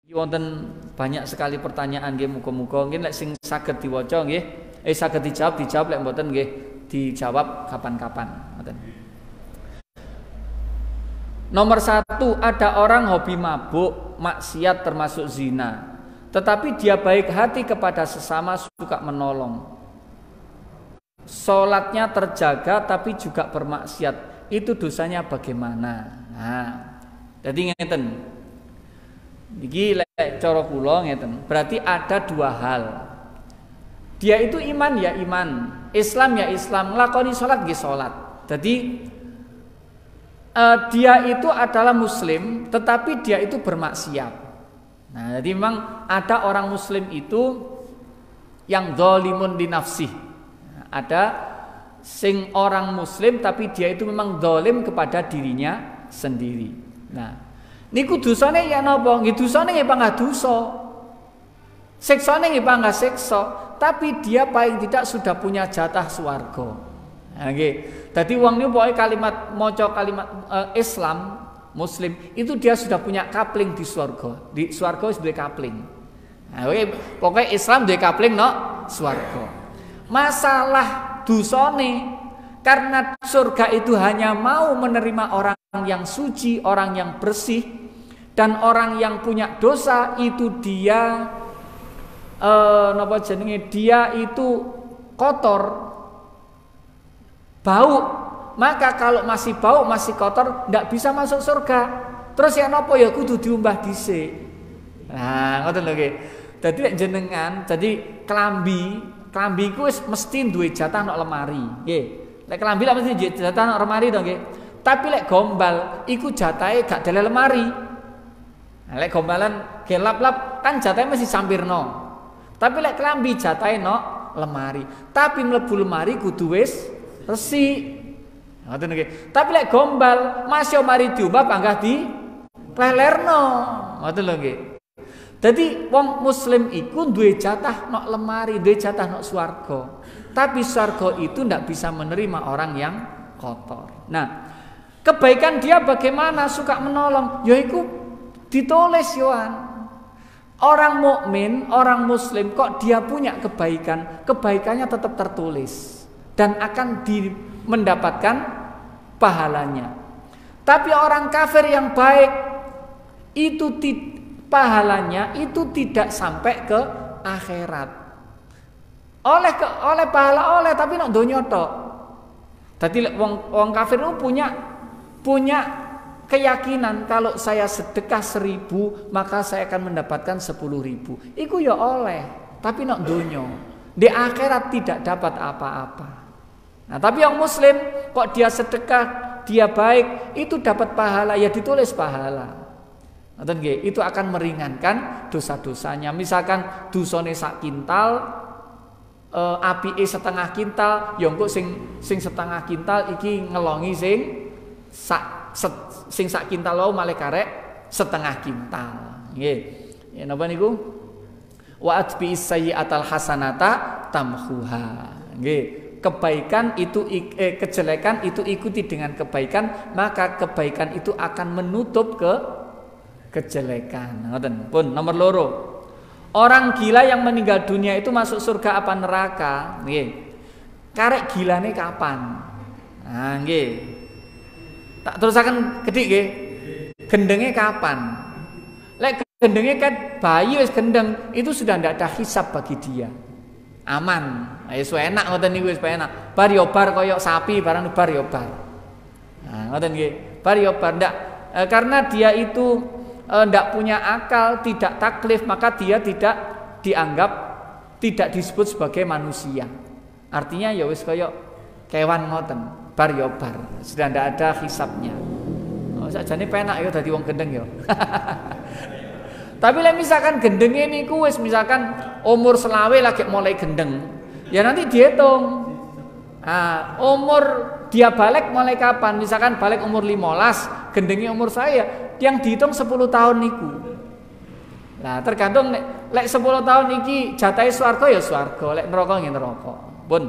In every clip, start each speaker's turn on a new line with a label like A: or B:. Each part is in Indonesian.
A: Wonten banyak sekali pertanyaan nggih, muga-muga nggih lek sing saged diwaca nggih, saged dijawab lek mboten nggih dijawab kapan-kapan. Ngoten. Nomor 1, ada orang hobi mabuk, maksiat termasuk zina. Tetapi dia baik hati kepada sesama, suka menolong. Salatnya terjaga tapi juga bermaksiat. Itu dosanya bagaimana? Nah, jadi ngeten. Iki lek cara kula ngeten. Berarti ada dua hal. Dia itu iman ya iman, Islam ya Islam, nglakoni salat nggih salat. Jadi dia itu adalah muslim tetapi dia itu bermaksiat. Nah, jadi memang ada orang muslim itu yang zalimun li nafsih. Ada sing orang muslim tapi dia itu memang zalim kepada dirinya sendiri. Nah, niku dosane ya napa? Nggih dosane nggih panggah dosa. Siksane nggih panggah siksa, tapi dia paling tidak sudah punya jatah swarga. Nah, nggih. Dadi wong niku pokoke kalimat maca kalimat Islam, muslim itu dia sudah punya kapling di swarga. Di swarga wis duwe kapling. Nah, pokoke Islam duwe kapling no swarga. Masalah dosane karena surga itu hanya mau menerima orang yang suci, orang yang bersih, dan orang yang punya dosa itu dia napa jenenge, dia itu kotor, bau. Maka kalau masih bau, masih kotor, ndak bisa masuk surga. Terus ya napa ya kudu diumbah dhisik. Nah, ngoten lho nggih. Dadi nek jenengan, jadi klambi iku wis mesti duwe jatah nang lemari, nggih. Lek klambi lek mesti jatah nang lemari to nggih. Tapi lek gombal iku jatahe gak dalam lemari. Nah, lek gombalan gelap-lap kan jatahe mesti sampirno. Tapi lek klambi jatahe no lemari. Tapi mlebu lemari kudu wis resik. Ngoten nggih. Tapi lek gombal masih mari diubah panggah di lelerno. Ngoten lho nggih. Jadi wong muslim iku duwe jatah nok lemari, duwe jatah nok swarga. Tapi swarga itu ndak bisa menerima orang yang kotor. Nah, kebaikan dia bagaimana? Suka menolong, yaiku ditulis yoan. Orang mukmin, orang muslim kok dia punya kebaikan, kebaikannya tetap tertulis dan akan mendapatkan pahalanya. Tapi orang kafir yang baik itu pahalanya itu tidak sampai ke akhirat. Oleh pahala oleh tapi nek donya tok. Dadi wong kafir itu punya keyakinan kalau saya sedekah 1000 maka saya akan mendapatkan 10.000. Iku ya oleh, tapi nek donya. Di akhirat tidak dapat apa-apa. Nah, tapi yang muslim kok dia sedekah, dia baik, itu dapat pahala, ya ditulis pahala. Itu akan meringankan dosa-dosanya. Misalkan dosane sak kintal, apike setengah kintal, ya engko sing setengah kintal iki ngelongi sing sak kintal wae malah karek setengah kintal. Nggih. Ya napa niku? Wa atbi'is sayyi'atal hasanata tamhuha. Nggih. Kebaikan itu kejelekan itu ikuti dengan kebaikan, maka kebaikan itu akan menutup kejelekan. Ngoten. Pun nomor 2. Orang gila yang meninggal dunia itu masuk surga apa neraka? Nggih. Karek gilane kapan? Nah, nggih. Tak terusaken kedik nggih. Gendenge kapan? Lek gendenge kan bayi wis gendeng, itu sudah ndak ada hisab bagi dia. Aman. Wis enak ngoten niku wis enak. Bar yo bar koyo sapi barang bar yo bar. Nah, ngoten nggih. Bar yo bar ndak karena dia itu ndak punya akal, tidak taklif, maka dia tidak dianggap, tidak disebut sebagai manusia. Artinya ya wis koyo kewan ngoten. Bar yo bar. Sudah ndak ada hisabnya. Oh, sakjane penak ya dadi wong gendeng ya. Tapi lek misalkan gendenge niku wis misalkan umur selawe lagi mulai gendeng, ya nanti dihitung. Nah, umur dia balik mulai kapan? Misalkan balik umur 15, gendenge umur saya, yang dihitung 10 tahun niku. Nah, tergantung lek 10 tahun iki jatahe swarga ya swarga, lek neraka nggih neraka. Pun.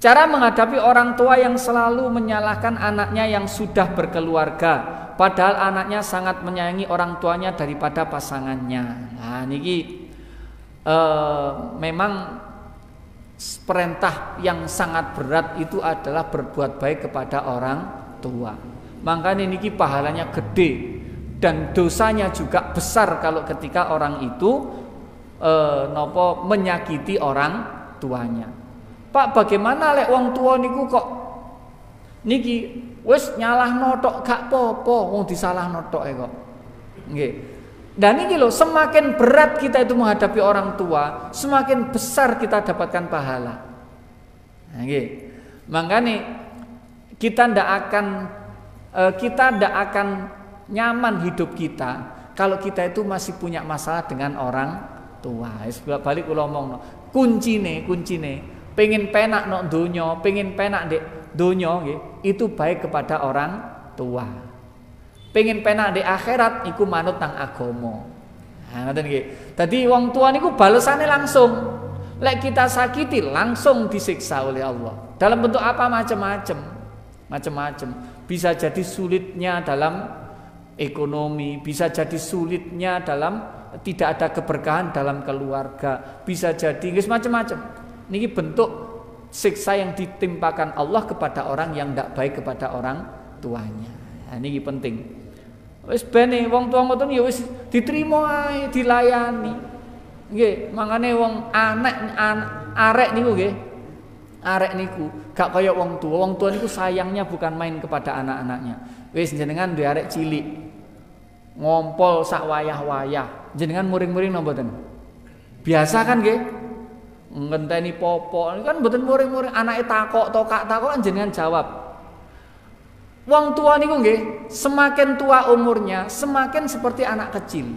A: Cara menghadapi orang tua yang selalu menyalahkan anaknya yang sudah berkeluarga, padahal anaknya sangat menyayangi orang tuanya daripada pasangannya. Nah niki memang perintah yang sangat berat itu adalah berbuat baik kepada orang tua. Makanya niki pahalanya gede dan dosanya juga besar kalau ketika orang itu menyakiti orang tuanya. Pak, bagaimana lek wong tua niku kok niki wis nyalahno tok gak popo, wong disalahno tok kok. Nggih. Dan ini loh, semakin berat kita itu menghadapi orang tua, semakin besar kita dapatkan pahala. Nah, makanya kita ndak akan nyaman hidup kita kalau kita itu masih punya masalah dengan orang tua. Balik kula omongno, kuncine pengen penak nok donya, pengen penak ndek donya nggih, itu baik kepada orang tua. Pengen penak di akhirat iku manut nang agama. Nah, ngoten nggih. Dadi wong tua niku balesane langsung. Lek kita sakiti langsung disiksa oleh Allah. Dalam bentuk apa? Macam-macam. Bisa jadi sulitnya dalam ekonomi, bisa jadi sulitnya dalam tidak ada keberkahan dalam keluarga, bisa jadi guys macam-macam. Niki bentuk siksa yang ditimpakan Allah kepada orang yang tidak baik kepada orang tuanya. Nah, niki penting. Wis bene wong tua ngoten ya wis diterima ae, dilayani. Nggih, mangane wong arek niku nggih. Arek niku gak kaya wong tua. Wong tua niku sayangnya bukan main kepada anak-anaknya. Wis jenengan duwe arek cilik. Ngompol sak wayah-wayah. Jenengan muring-muring napa mboten? Biasa kan nggih? Ngenteni popo. Kan mboten muring-muring, anake takok jenengan jawab. Wong tua niku nggih, semakin tua umurnya, semakin seperti anak kecil.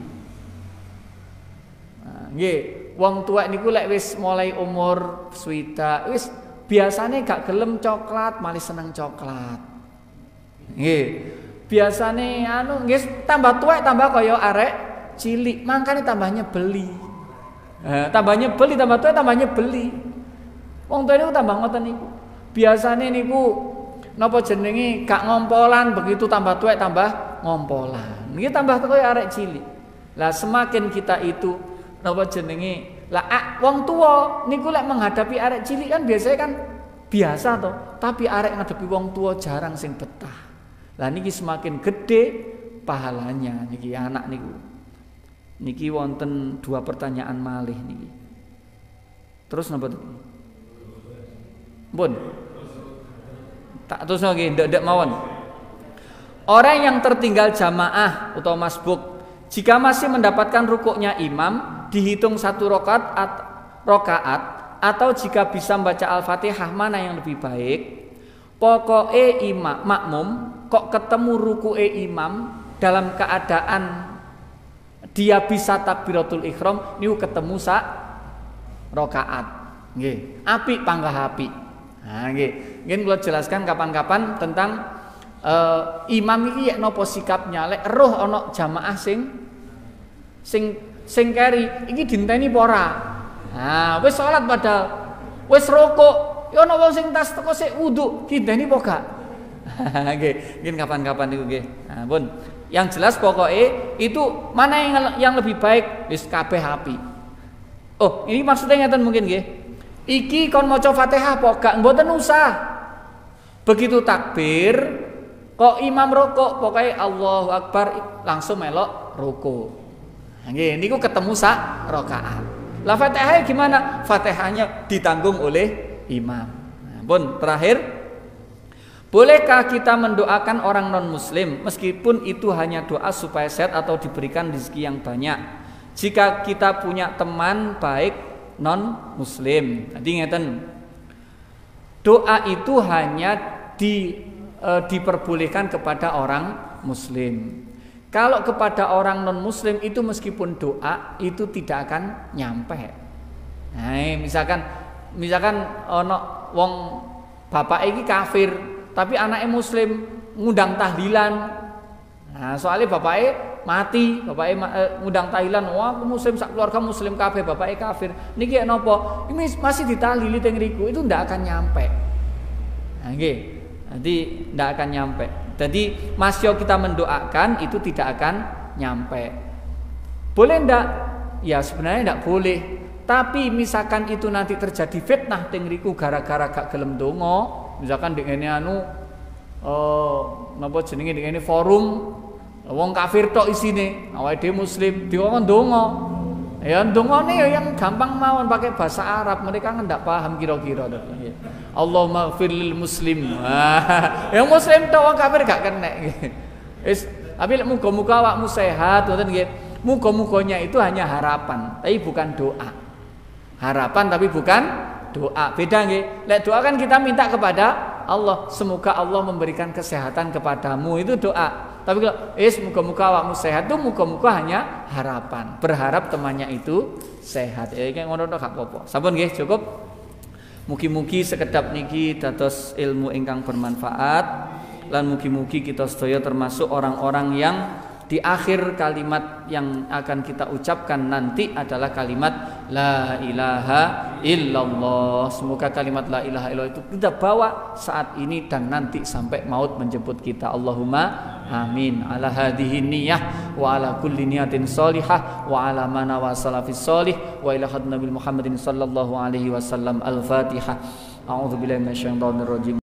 A: Nah, nggih, wong tua niku lek wis mulai umur swidak, wis biasane gak gelem coklat, malah seneng coklat. Nggih. Biasane nggih tambah tuwek tambah kaya arek cilik, mangkane tambahnya beli. Tambahnya beli, tambah tuwek tambahnya beli. Wong tua niku tambah ngoten niku. Biasane niku napa jenenge gak ngompolan, begitu tambah tuwek tambah ngompolan. Niki tambah kaya arek cilik. Lah semakin kita itu napa jenenge wong tua niku lek menghadapi arek cilik kan biasanya kan biasa toh, tapi arek ngadepi wong tua jarang sing betah. Lah niki semakin gede pahalanya niki anak niku. Niki wonten 2 pertanyaan malih niki. Terus napa tuh? Pun. Tak terus lagi ndak mawon. Orang yang tertinggal jamaah atau masbuk, jika masih mendapatkan rukuknya imam, dihitung 1 rakaat atau jika bisa membaca Al-Fatihah mana yang lebih baik? Pokoknya makmum kok ketemu rukuke imam dalam keadaan dia bisa takbiratul ihram niku ketemu sak rakaat. Nggih, apik panggah apik. Nah, nggih. Nggih kula jelaskan kapan-kapan tentang imam iki nek napa sikapnya lek roh ana jamaah sing keri iki dinteni apa ora. Nah, wis salat padahal wis rukuk, ya ana wong sing tas teko sik wudu, dinteni apa gak? Nggih, nggih kapan-kapan niku nggih. Nah, pun yang jelas pokoknya itu mana yang lebih baik wis kabeh api. Oh, ini maksudnya ngeten mungkin nggih. Iki kon maca Fatihah apa gak? Mboten usah. Begitu takbir kok imam rukuk pokoknya Allahu Akbar langsung melok rukuk. Nggih, niku ketemu sak rakaat. Lah Fatihah gimana? Fatihahnya ditanggung oleh imam. Nah, pun terakhir, bolehkah kita mendoakan orang non muslim meskipun itu hanya doa supaya sehat atau diberikan rezeki yang banyak? Jika kita punya teman baik non muslim. Nanti ngeten. Doa itu hanya diperbolehkan kepada orang muslim. Kalau kepada orang non muslim itu meskipun doa itu tidak akan nyampe. Nah, misalkan ono wong bapak iki kafir tapi anaknya muslim ngundang tahlilan. Nah, soalnya bapaknya mati, bapaknya ngundang tahlilan, wah aku muslim sak keluarga muslim kabeh, bapaknya kafir. Niki napa? Ini masih ditahlili teng riku itu ndak akan nyampe. Nah, nggih. Nanti ndak akan nyampe. Jadi masih kita mendoakan itu tidak akan nyampe. Boleh ndak? Ya sebenarnya ndak boleh. Tapi misalkan itu nanti terjadi fitnah teng riku gara-gara gak gelem donga, misalkan dengene napa jenenge dengene forum wong kafir tok isine, awake dhewe muslim, dikon donga. Ya dongane ya yang gampang mawon pakai bahasa Arab, mereka kan ndak paham kira-kira to. Allahumma ighfir lil muslim. Yang muslim tok wong kafir gak kena. Wis, tapi muga-muga awakmu sehat, ngoten nggih. Muga-muganya itu hanya harapan, tapi bukan doa. Harapan tapi bukan doa. Beda nggih. Lek doa kan kita minta kepada Allah, semoga Allah memberikan kesehatan kepadamu, itu doa. Tapi kalau muga-muga awakmu sehat itu muga-muga hanya harapan. Berharap temannya itu sehat. Ya iki ngono tok gak apa-apa. Sampun nggih cukup. Mugi-mugi sekedap niki dados ilmu ingkang bermanfaat lan mugi-mugi kita sedaya termasuk orang-orang yang di akhir kalimat yang akan kita ucapkan nanti adalah kalimat la ilaha illallah. Semoga kalimat la ilaha illallah itu kita bawa saat ini dan nanti sampai maut menjemput kita. Allahumma amin. Ala hadhihi niyyah wa ala kulli niyatin shalihah wa ala mana wa salafis shalih wa ila nabi Muhammadin sallallahu alaihi wasallam. Al-Fatihah. A'udzu billahi minasyaitonir rajim.